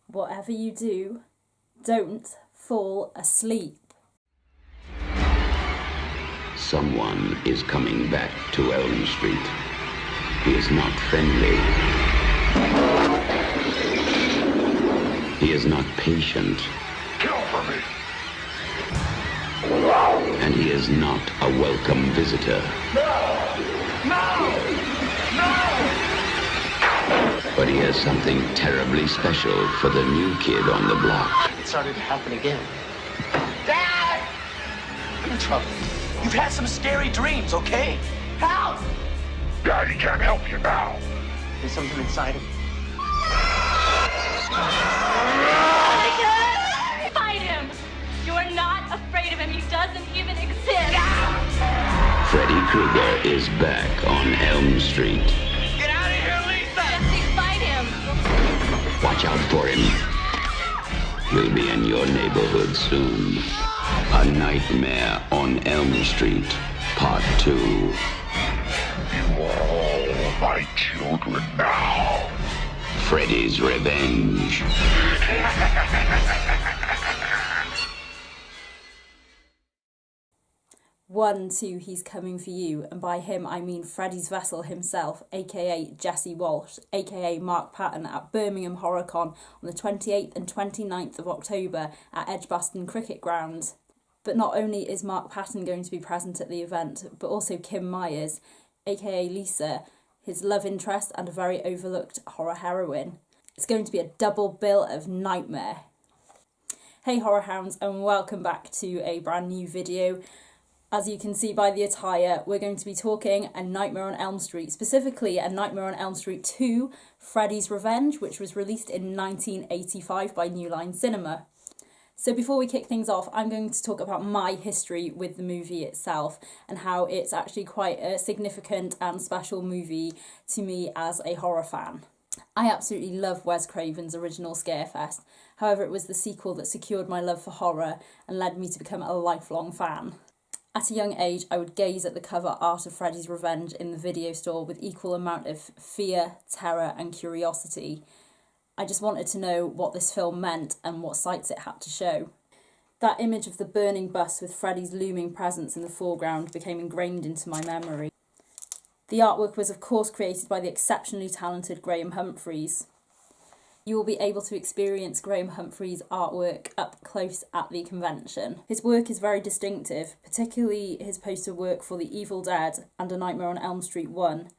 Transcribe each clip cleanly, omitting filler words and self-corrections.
Whatever you do, don't fall asleep. Someone is coming back to Elm Street. He is not friendly. He is not patient. Kill for me. And he is not a welcome visitor. No! But he has something terribly special for the new kid on the block. It started to happen again. Dad! I'm in trouble. You've had some scary dreams, okay? Help! Daddy can't help you now. There's something inside him. Fight him! You are not afraid of him. He doesn't even exist. Freddy Krueger is back on Elm Street. Get out of here, Lisa! Jesse, fight him! Watch out for him. He'll be in your neighborhood soon. A Nightmare on Elm Street, Part 2. You are all my children now. Freddy's Revenge. One, two, he's coming for you, and by him I mean Freddy's vessel himself, aka Jesse Walsh, aka Mark Patton, at Birmingham HorrorCon on the 28th and 29th of October at Edgbaston Cricket Ground. But not only is Mark Patton going to be present at the event, but also Kim Myers, aka Lisa, his love interest and a very overlooked horror heroine. It's going to be a double bill of nightmare. Hey Horror Hounds, and welcome back to a brand new video. As you can see by the attire, we're going to be talking A Nightmare on Elm Street, specifically A Nightmare on Elm Street 2, Freddy's Revenge, which was released in 1985 by New Line Cinema. So before we kick things off, I'm going to talk about my history with the movie itself and how it's actually quite a significant and special movie to me as a horror fan. I absolutely love Wes Craven's original Scarefest. However, it was the sequel that secured my love for horror and led me to become a lifelong fan. At a young age, I would gaze at the cover art of Freddy's Revenge in the video store with equal amount of fear, terror and curiosity. I just wanted to know what this film meant and what sights it had to show. That image of the burning bus with Freddy's looming presence in the foreground became ingrained into my memory. The artwork was of course created by the exceptionally talented Graham Humphreys. You will be able to experience Graham Humphreys' artwork up close at the convention. His work is very distinctive, particularly his poster work for The Evil Dead and A Nightmare on Elm Street 1.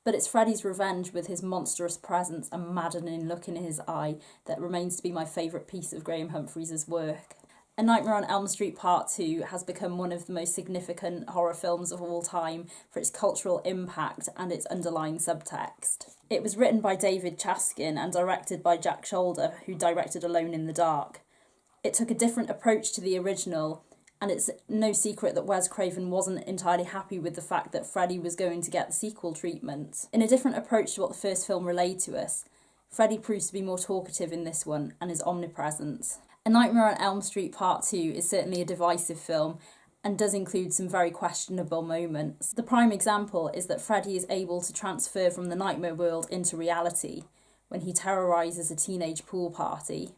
But it's Freddy's Revenge with his monstrous presence and maddening look in his eye that remains to be my favourite piece of Graham Humphreys' work. A Nightmare on Elm Street Part 2 has become one of the most significant horror films of all time for its cultural impact and its underlying subtext. It was written by David Chaskin and directed by Jack Shoulder, who directed Alone in the Dark. It took a different approach to the original, and it's no secret that Wes Craven wasn't entirely happy with the fact that Freddy was going to get the sequel treatment. In a different approach to what the first film relayed to us, Freddy proves to be more talkative in this one and is omnipresent. A Nightmare on Elm Street Part 2 is certainly a divisive film and does include some very questionable moments. The prime example is that Freddy is able to transfer from the nightmare world into reality when he terrorises a teenage pool party.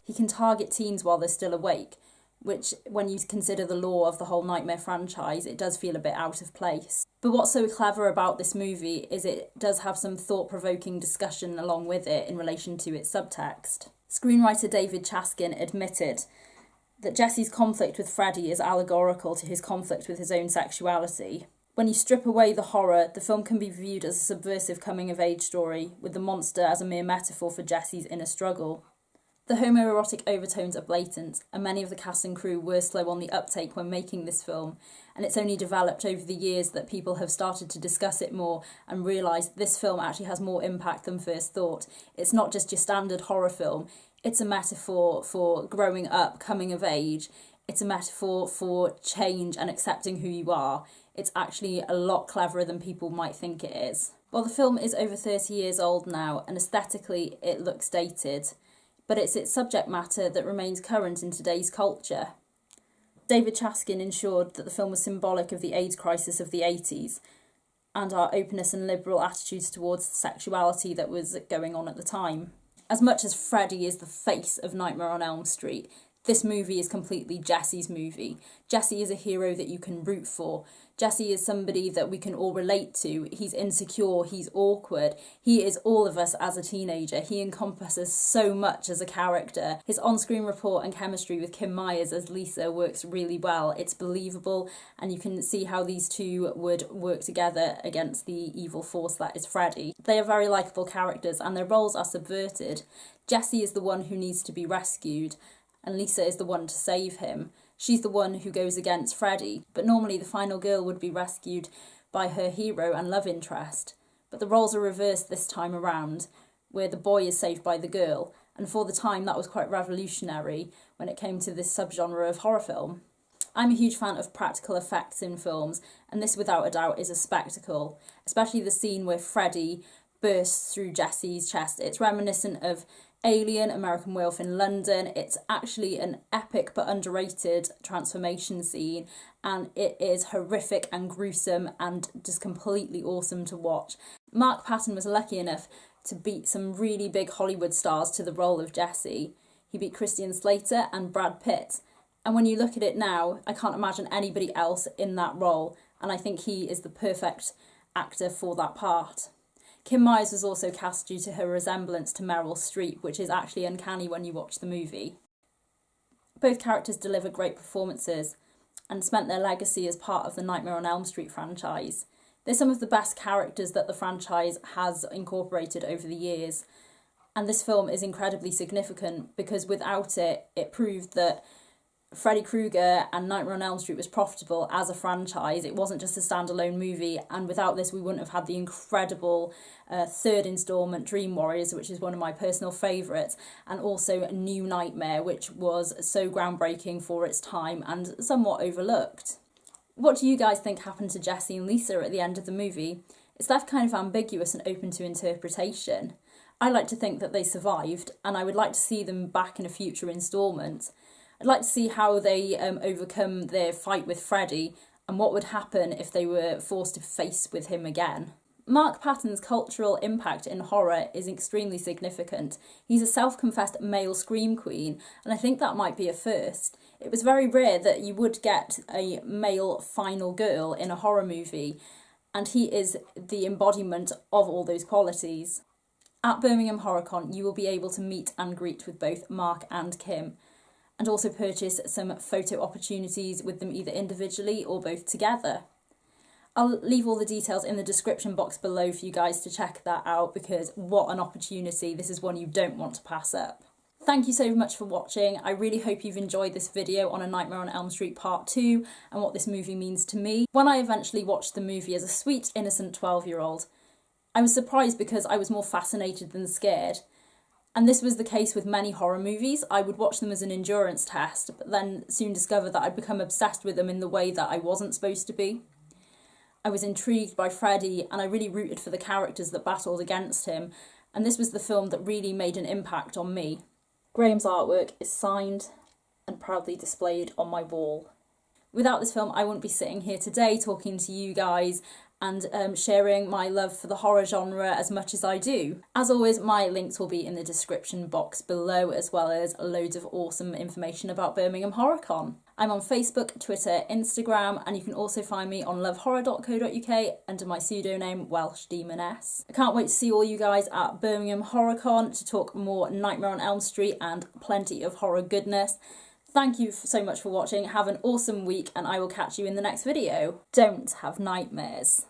He can target teens while they're still awake, which, when you consider the lore of the whole Nightmare franchise, it does feel a bit out of place. But what's so clever about this movie is it does have some thought-provoking discussion along with it in relation to its subtext. Screenwriter David Chaskin admitted that Jesse's conflict with Freddy is allegorical to his conflict with his own sexuality. When you strip away the horror, the film can be viewed as a subversive coming-of-age story, with the monster as a mere metaphor for Jesse's inner struggle. The homoerotic overtones are blatant, and many of the cast and crew were slow on the uptake when making this film, and it's only developed over the years that people have started to discuss it more and realise this film actually has more impact than first thought. It's not just your standard horror film, it's a metaphor for growing up, coming of age, it's a metaphor for change and accepting who you are. It's actually a lot cleverer than people might think it is. Well, the film is over 30 years old now, and aesthetically it looks dated, but it's its subject matter that remains current in today's culture. David Chaskin ensured that the film was symbolic of the AIDS crisis of the 80s and our openness and liberal attitudes towards sexuality that was going on at the time. As much as Freddy is the face of Nightmare on Elm Street, this movie is completely Jesse's movie. Jesse is a hero that you can root for. Jesse is somebody that we can all relate to. He's insecure, he's awkward. He is all of us as a teenager. He encompasses so much as a character. His on-screen rapport and chemistry with Kim Myers as Lisa works really well. It's believable, and you can see how these two would work together against the evil force that is Freddy. They are very likeable characters, and their roles are subverted. Jesse is the one who needs to be rescued, and Lisa is the one to save him. She's the one who goes against Freddy, but normally the final girl would be rescued by her hero and love interest. But the roles are reversed this time around, where the boy is saved by the girl, and for the time that was quite revolutionary when it came to this subgenre of horror film. I'm a huge fan of practical effects in films, and this without a doubt is a spectacle, especially the scene where Freddy bursts through Jesse's chest. It's reminiscent of Alien, American Werewolf in London. It's actually an epic but underrated transformation scene, and it is horrific and gruesome and just completely awesome to watch. Mark Patton was lucky enough to beat some really big Hollywood stars to the role of Jesse. He beat Christian Slater and Brad Pitt, and when you look at it now, I can't imagine anybody else in that role, and I think he is the perfect actor for that part. Kim Myers was also cast due to her resemblance to Meryl Streep, which is actually uncanny when you watch the movie. Both characters deliver great performances and spent their legacy as part of the Nightmare on Elm Street franchise. They're some of the best characters that the franchise has incorporated over the years, and this film is incredibly significant because without it, it proved that Freddy Krueger and Nightmare on Elm Street was profitable as a franchise. It wasn't just a standalone movie, and without this we wouldn't have had the incredible third instalment, Dream Warriors, which is one of my personal favourites, and also New Nightmare, which was so groundbreaking for its time and somewhat overlooked. What do you guys think happened to Jesse and Lisa at the end of the movie? It's left kind of ambiguous and open to interpretation. I like to think that they survived, and I would like to see them back in a future instalment. I'd like to see how they overcome their fight with Freddy and what would happen if they were forced to face with him again. Mark Patton's cultural impact in horror is extremely significant. He's a self-confessed male scream queen, and I think that might be a first. It was very rare that you would get a male final girl in a horror movie, and he is the embodiment of all those qualities. At Birmingham HorrorCon, you will be able to meet and greet with both Mark and Kim, and also purchase some photo opportunities with them either individually or both together. I'll leave all the details in the description box below for you guys to check that out, because what an opportunity. This is one you don't want to pass up. Thank you so much for watching. I really hope you've enjoyed this video on A Nightmare on Elm Street Part 2 and what this movie means to me. When I eventually watched the movie as a sweet, innocent 12-year-old, I was surprised because I was more fascinated than scared. And this was the case with many horror movies. I would watch them as an endurance test, but then soon discover that I'd become obsessed with them in the way that I wasn't supposed to be. I was intrigued by Freddy, and I really rooted for the characters that battled against him, and this was the film that really made an impact on me. Graham's artwork is signed and proudly displayed on my wall. Without this film, I wouldn't be sitting here today talking to you guys and sharing my love for the horror genre as much as I do. As always, my links will be in the description box below, as well as loads of awesome information about Birmingham HorrorCon. I'm on Facebook, Twitter, Instagram, and you can also find me on lovehorror.co.uk under my pseudonym Welsh Demoness. I can't wait to see all you guys at Birmingham HorrorCon to talk more Nightmare on Elm Street and plenty of horror goodness. Thank you so much for watching. Have an awesome week, and I will catch you in the next video. Don't have nightmares.